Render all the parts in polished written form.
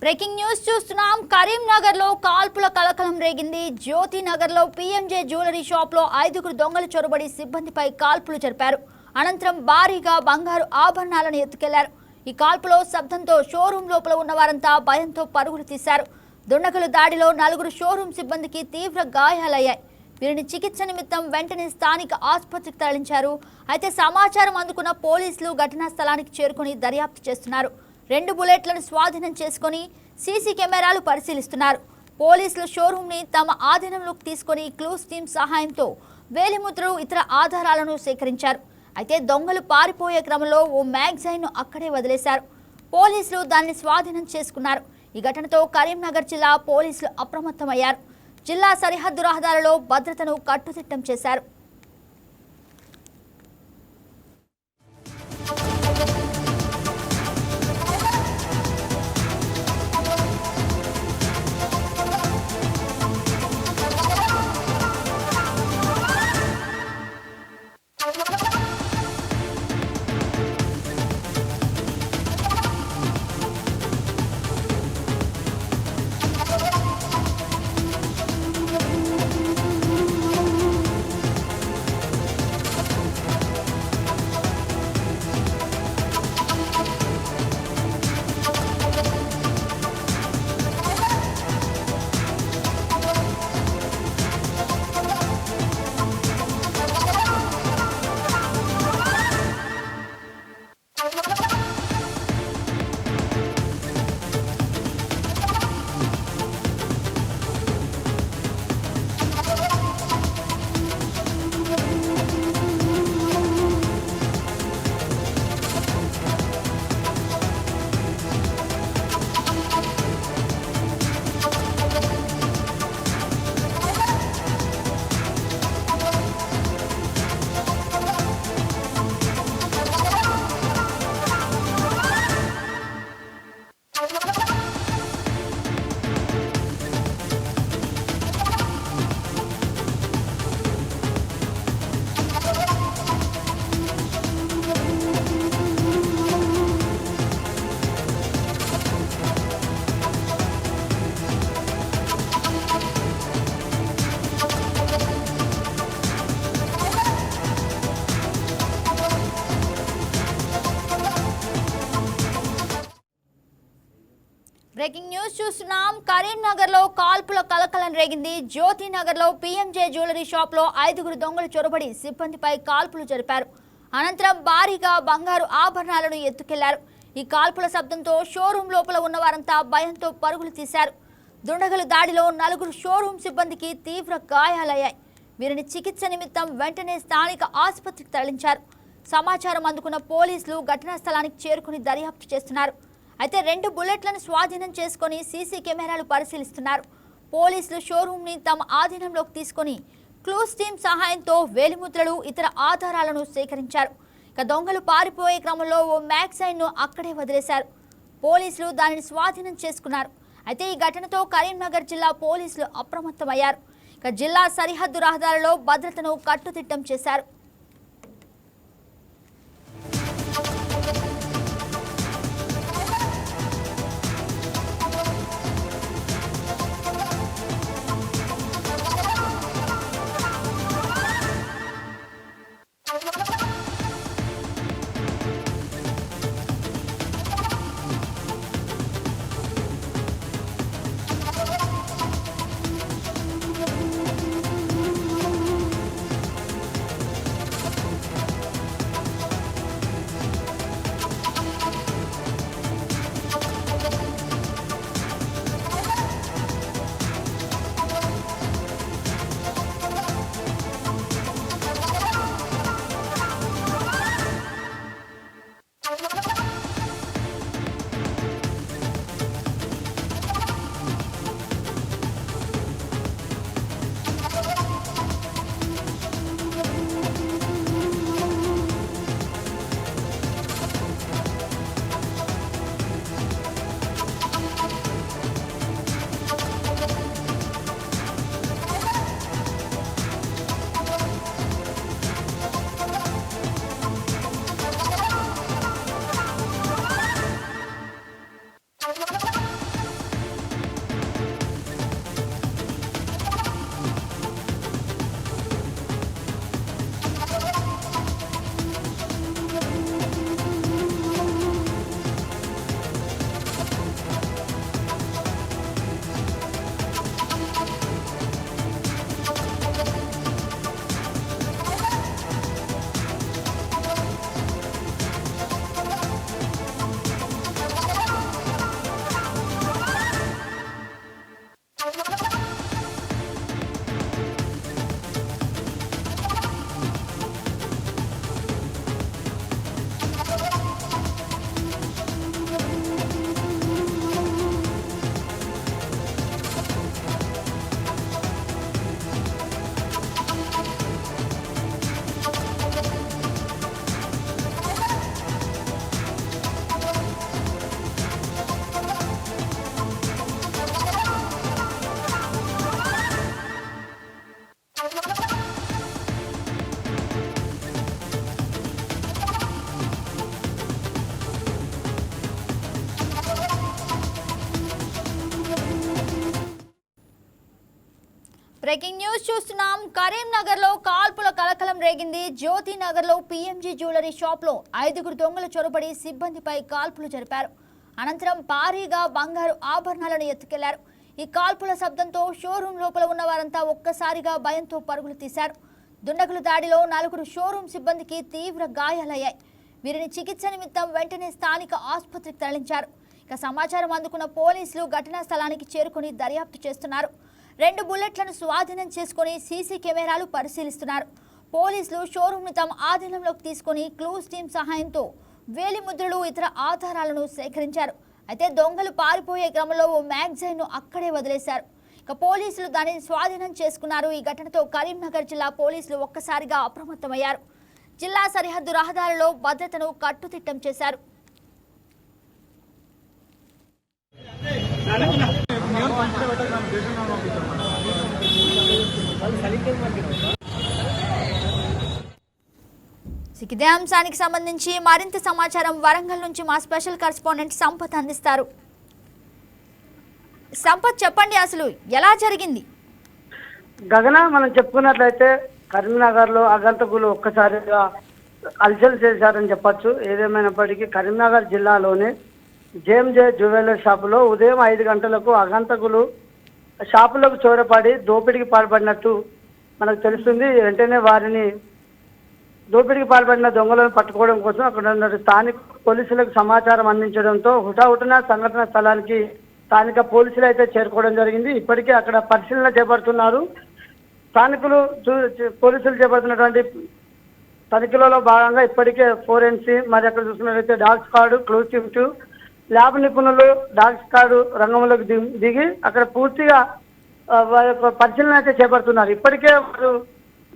Breaking news చూస్తున్నాం. కరీంనగర్ లో కాల్పుల కలకలం రేగింది. జ్యోతి నగర్ లో పీఎంజే జ్యువెలరీ షాప్ లో 5గురు దొంగలు చొరబడి సిబ్బందిపై కాల్పులు జరిపారు. అనంతరం భారీగా బంగారు ఆభరణాలను ఎత్తుకెళ్లారు. ఈ కాల్పులో శబ్దంతో షోరూమ్ లోపల ఉన్న వారంతా భయంతో పరుగులు తీశారు. దుండగుల దాడిలో 4 షోరూమ్ సిబ్బందికి తీవ్ర గాయాలయ్యాయి. వీరిని చికిత్స నిమిత్తం వెంటనే స్థానిక ఆసుపత్రికి తరలించారు. అయితే సమాచారం అందుకున్న పోలీసులు ఘటనా స్థలానికి చేరుకుని దర్యాప్తు చేస్తున్నారు. 2 బుల్లెట్లను స్వాధీనం చేసుకుని సీసీ కెమెరాలు పరిశీలిస్తున్నారు. పోలీసులు షోరూమ్ ని తమ ఆధీనంలోకి తీసుకుని క్లూస్ టీమ్ సహాయంతో వేలిముద్రలు ఇతర ఆధారాలను సేకరించారు. అయితే దొంగలు పారిపోయే క్రమంలో ఓ మ్యాగజైన్ ను అక్కడే వదిలేశారు. పోలీసులు దాన్ని స్వాధీనం చేసుకున్నారు. ఈ ఘటనతో కరీంనగర్ జిల్లా పోలీసులు అప్రమత్తమయ్యారు. జిల్లా సరిహద్దు రహదారులలో భద్రతను కట్టుదిట్టం చేశారు. బ్రేకింగ్ న్యూస్ చూస్తున్నాం. కరీంనగర్ లో కాల్పుల కలకలం రేగింది. జ్యోతి నగర్ లో పీఎంజే జ్యువెలరీ షాప్ లో 5గురు దొంగలు చొరబడి సిబ్బందిపై కాల్పులు జరిపారు. అనంతరం భారీగా బంగారు ఆభరణాలను ఎత్తుకెళ్లారు. ఈ కాల్పుల శబ్దంతో షోరూమ్ లోపల ఉన్న వారంతా భయంతో పరుగులు తీశారు. దుండగుల దాడిలో 4 షోరూమ్ సిబ్బందికి తీవ్ర గాయాలయ్యాయి. వీరిని చికిత్స నిమిత్తం వెంటనే స్థానిక ఆసుపత్రికి తరలించారు. సమాచారం అందుకున్న పోలీసులు ఘటనా స్థలానికి చేరుకుని దర్యాప్తు చేస్తున్నారు. అయితే 2 బుల్లెట్లను స్వాధీనం చేసుకుని సీసీ కెమెరాలు పరిశీలిస్తున్నారు. పోలీసులు షోరూమ్ ని తమ ఆధీనంలోకి తీసుకుని క్లూస్ టీమ్ సహాయంతో వేలిముద్రలు ఇతర ఆధారాలను సేకరించారు. ఇక దొంగలు పారిపోయే క్రమంలో ఓ మ్యాగజైన్ ను అక్కడే వదిలేశారు. పోలీసులు దానిని స్వాధీనం చేసుకున్నారు. అయితే ఈ ఘటనతో కరీంనగర్ జిల్లా పోలీసులు అప్రమత్తమయ్యారు. ఇక జిల్లా సరిహద్దు రహదారులలో భద్రతను కట్టుదిట్టం చేశారు. బ్రేకింగ్ న్యూస్ చూస్తున్నాం. కరీంనగర్ లో కాల్పుల కలకలం రేగింది. జ్యోతి నగర్ లో పిఎంజీ జ్యువెలరీ షాప్ లో 5 దొంగలు చొరబడి సిబ్బందిపై కాల్పులు జరిపారు. అనంతరం భారీగా బంగారు ఆభరణాలను ఎత్తుకెళ్లారు. ఈ కాల్పుల శబ్దంతో షోరూమ్ లోపల ఉన్న వారంతా ఒక్కసారిగా భయంతో పరుగులు తీశారు. దుండగుల దాడిలో 4 షోరూమ్ సిబ్బందికి తీవ్ర గాయాలయ్యాయి. వీరిని చికిత్స నిమిత్తం వెంటనే స్థానిక ఆసుపత్రికి తరలించారు. ఇక సమాచారం అందుకున్న పోలీసులు ఘటనా స్థలానికి చేరుకుని దర్యాప్తు చేస్తున్నారు. 2 బుల్లెట్లను స్వాధీనం చేసుకుని సీసీ కెమెరాలు పరిశీలిస్తున్నారు. పోలీసులు షోరూమ్ను తమ ఆధీనంలోకి తీసుకుని క్లూస్ టీం సహాయంతో వేలిముద్రలు ఇతర ఆధారాలను సేకరించారు. అయితే దొంగలు పారిపోయే క్రమంలో ఓ మ్యాగజైన్ను అక్కడే వదిలేశారు. ఇక పోలీసులు దానిని స్వాధీనం చేసుకున్నారు. ఈ ఘటనతో కరీంనగర్ జిల్లా పోలీసులు ఒక్కసారిగా అప్రమత్తమయ్యారు. జిల్లా సరిహద్దు రహదారుల్లో భద్రతను కట్టుదిట్టం చేశారు. ఇదే అంశానికి సంబంధించి మరింత సమాచారం వరంగల్ నుంచి మా స్పెషల్ కరెస్పాండెంట్ సంపత్ అందిస్తారు. సంపత్, చెప్పండి, అసలు ఎలా జరిగింది? గగన, మనం చెప్పుకున్నట్లయితే కరీంనగర్ లో ఆగంతకులు ఒక్కసారిగా అల్చల్ చేశారని చెప్పొచ్చు. ఏదేమైనప్పటికీ కరీంనగర్ జిల్లాలోనే జేఎంజే జ్యువెలరీ షాపులో ఉదయం 5 గంటలకు ఆగంతకులు షాపులకు చొరబడి దోపిడీకి పాల్పడినట్టు మనకు తెలుస్తుంది. వెంటనే వారిని దోపిడీకి పాల్పడిన దొంగలను పట్టుకోవడం కోసం అక్కడ ఉన్న స్థానిక పోలీసులకు సమాచారం అందించడంతో హుటాహుటిన సంఘటన స్థలానికి స్థానిక పోలీసులు అయితే చేరుకోవడం జరిగింది. ఇప్పటికే అక్కడ పరిశీలన చేపడుతున్నారు. స్థానికులు పోలీసులు చేపడుతున్నటువంటి తనిఖీలలో భాగంగా ఇప్పటికే ఫోరెన్సీ, మరి అక్కడ చూసుకున్నట్లయితే dog squad, clues team 2, lab నిపుణులు డాగ్ స్క్వాడ్ రంగంలోకి దిగి అక్కడ పూర్తిగా వారి యొక్క పరిశీలన అయితే చేపడుతున్నారు. ఇప్పటికే వారు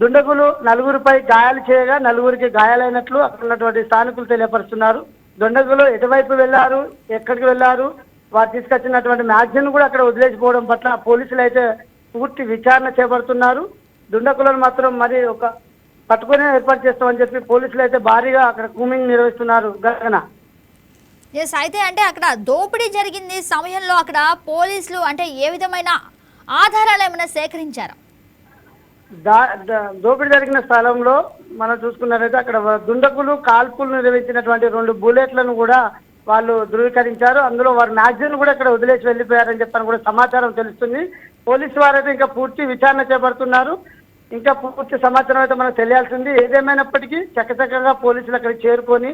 దుండగులు 4పై గాయాలు చేయగా 4కి గాయాలైనట్లు అక్కడ ఉన్నటువంటి స్థానికులు తెలియపరుస్తున్నారు. దుండగులు ఎటువైపు వెళ్లారు, ఎక్కడికి వెళ్లారు, వారు తీసుకొచ్చినటువంటి మ్యాగజైన్ కూడా అక్కడ వదిలేసిపోవడం పట్ల పోలీసులు అయితే పూర్తి విచారణ చేపడుతున్నారు. దుండగులను మాత్రం మరి ఒక పట్టుకునే ఏర్పాటు చేస్తామని చెప్పి పోలీసులు అయితే భారీగా అక్కడ కూమింగ్ నిర్వహిస్తున్నారు. గగన, ఎస్, అయితే అంటే అక్కడ దోపిడీ జరిగింది సమయంలో అక్కడ పోలీసులు అంటే ఏ విధమైన ఆధారాలు ఏమైనా సేకరించారా? దోపిడీ జరిగిన స్థలంలో మనం చూసుకున్నట్లయితే అక్కడ దుండగులు కాల్పులు నిర్వహించినటువంటి 2 బుల్లెట్లను కూడా వాళ్ళు ధృవీకరించారు. అందులో వారి మ్యాగజైన్ కూడా ఇక్కడ వదిలేసి వెళ్ళిపోయారని చెప్పని కూడా సమాచారం తెలుస్తుంది. పోలీసు వారైతే ఇంకా పూర్తి విచారణ చేపడుతున్నారు. ఇంకా పూర్తి సమాచారం అయితే మనకు తెలియాల్సింది. ఏదేమైనప్పటికీ చకచకంగా పోలీసులు అక్కడికి చేరుకొని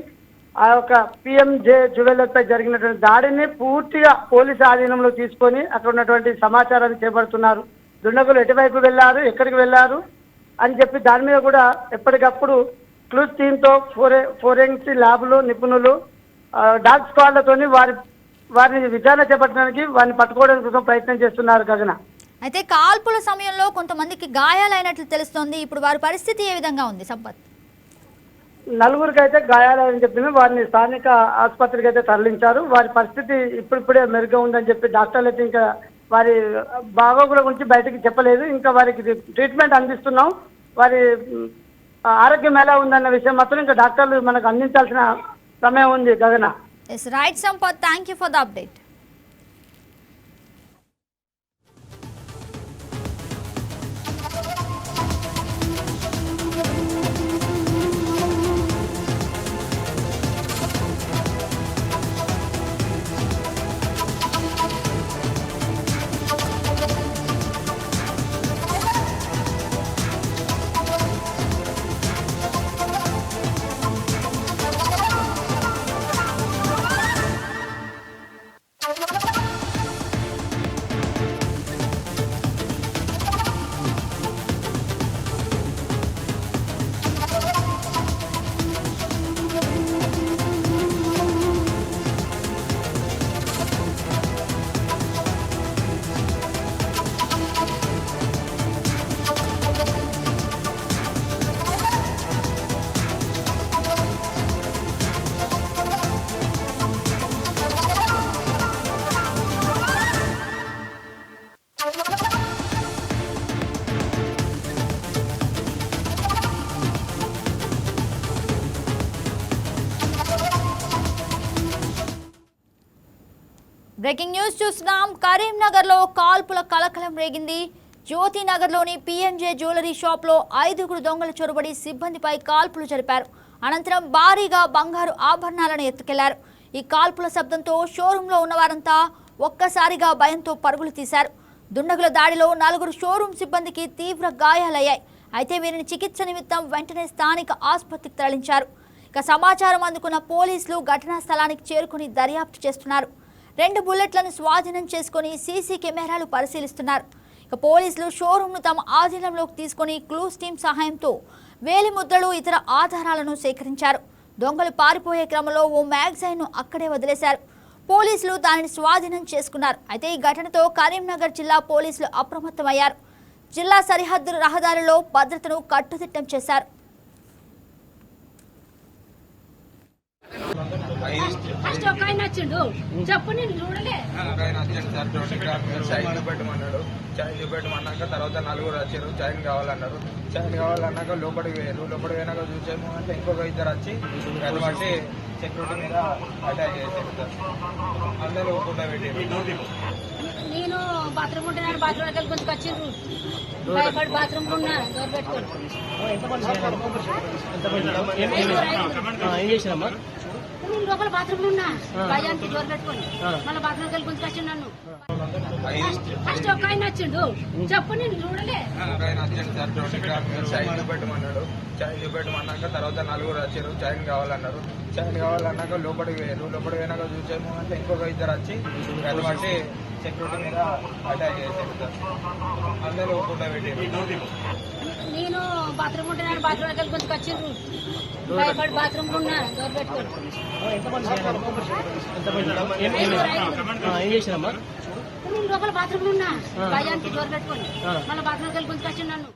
ఆ యొక్క పిఎంజే జ్యువెలర్పై జరిగినటువంటి దాడిని పూర్తిగా పోలీసు ఆధీనంలో తీసుకొని అక్కడ ఉన్నటువంటి సమాచారాన్ని చేపడుతున్నారు. దుండగులు ఎటువైపు వెళ్లారు, ఎక్కడికి వెళ్లారు అని చెప్పి దాని మీద కూడా ఎప్పటికప్పుడు క్లూస్ టీంతో ఫోరెన్సీ ల్యాబ్లు నిపుణులు డాగ్ స్క్వాడ్లతోని వారిని విచారణ చేపట్టడానికి వారిని పట్టుకోవడం కోసం ప్రయత్నం చేస్తున్నారు. గగన, అయితే కాల్పుల సమయంలో కొంతమందికి గాయాలైనట్లు తెలుస్తోంది. ఇప్పుడు వారి పరిస్థితి ఏ విధంగా ఉంది? సంపత్, 4కి అయితే గాయాలని చెప్పింది. వారిని స్థానిక ఆసుపత్రికి అయితే తరలించారు. వారి పరిస్థితి ఇప్పుడిప్పుడే మెరుగ్గా ఉందని చెప్పి డాక్టర్లు అయితే ఇంకా వారి బాగోగుల గురించి బయటకు చెప్పలేదు. ఇంకా వారికి ట్రీట్మెంట్ అందిస్తున్నాం. వారి ఆరోగ్యం ఎలా ఉందన్న విషయం మాత్రం ఇంకా డాక్టర్లు మనకు అందించాల్సిన సమయం ఉంది. Gagana, yes, right Sampath, thank you for the update. Breaking news చూస్తున్నాం. కరీంనగర్ లో కాల్పుల కలకలం రేగింది. జ్యోతినగర్లోని పీఎంజే జ్యువెలరీ షాప్లో 5గురు దొంగలు చొరబడి సిబ్బందిపై కాల్పులు జరిపారు. అనంతరం భారీగా బంగారు ఆభరణాలను ఎత్తుకెళ్లారు. ఈ కాల్పుల శబ్దంతో షోరూంలో ఉన్నవారంతా ఒక్కసారిగా భయంతో పరుగులు తీశారు. దుండగుల దాడిలో 4 షోరూం సిబ్బందికి తీవ్ర గాయాలయ్యాయి. అయితే వీరిని చికిత్స నిమిత్తం వెంటనే స్థానిక ఆసుపత్రికి తరలించారు. ఇక సమాచారం అందుకున్న పోలీసులు ఘటనా స్థలానికి చేరుకుని దర్యాప్తు చేస్తున్నారు. 2 బుల్లెట్లను స్వాధీనం చేసుకుని సీసీ కెమెరాలు పరిశీలిస్తున్నారు. ఇక పోలీసులు షోరూంను తమ ఆధీనంలోకి తీసుకుని క్లూస్ టీం సహాయంతో వేలిముద్రలు ఇతర ఆధారాలను సేకరించారు. దొంగలు పారిపోయే క్రమంలో ఓ మ్యాగజైన్ను అక్కడే వదిలేశారు. పోలీసులు దానిని స్వాధీనం చేసుకున్నారు. అయితే ఈ ఘటనతో కరీంనగర్ జిల్లా పోలీసులు అప్రమత్తమయ్యారు. జిల్లా సరిహద్దు రహదారుల్లో భద్రతను కట్టుదిట్టం చేశారు. ఫస్ట్ ఒక ఆయన వచ్చిండు చెప్పు నేను చూడలే సార్ 20 గ్రాములు చైన్ చూపెట్టమన్నాడు. చైన్ చూపెట్టమన్నాక తర్వాత 4 వచ్చారు. చైన్ కావాలన్నారు. చైన్ కావాలన్నాక లోపలికి పోయారు. లోపలికి పోయినాక చూసాము అంటే ఇంకొక 2 వచ్చి దాన్ని బట్టి సెక్యూరిటీ మీద అటాక్ చేశారు సార్. అందరూ కూడా పెట్టారు. నేను బాత్రూమ్ ఉంటున్నాను. బాత్రూమ్ వెళ్ళి కొంచెం వచ్చిండ్రు భయపడి బాత్రూమ్ లో ఉన్నా డోర్ పెట్టుకోండి. ఏం చేసినమ్మా? నేను లోపల బాత్రూమ్ లో ఉన్నా భయానికి డోర్ పెట్టుకోండి. మళ్ళీ బాత్రూమ్ వెళ్ళి కొంచెం వచ్చిండు నన్ను ఫస్ట్ ఒక ఆయన వచ్చిండు చెప్పు నేను చూడలే ఆయన వచ్చాడు సార్ 20 గ్రాములు చైన్ చూపెట్టమన్నాడు. చైన్ చూపెట్టమన్నాక తర్వాత 4 వచ్చారు. చైన్ కావాలన్నారు. చైన్ కావాలన్నాక లోపలికి పోయారు. లోపలికి పోయినాక చూసాము అంటే ఇంకొక 2 వచ్చి దాన్ని బట్టి సెక్యూరిటీ మీద అటాక్ చేశారు సార్. అందరూ కూడా పెట్టారు. నేను బాత్రూమ్ ఉంటున్నాను. బాత్రూమ్ వెళ్ళి కొంచెం వచ్చిండ్రు భయపడి బాత్రూమ్ లో ఉన్నా డోర్ పెట్టుకోండి. ఏం చేసినమ్మా? నేను లోపల బాత్రూమ్ లో ఉన్నా భయానికి డోర్ పెట్టుకోండి. మళ్ళీ బాత్రూమ్ వెళ్ళి కొంచెం వచ్చిండు నన్ను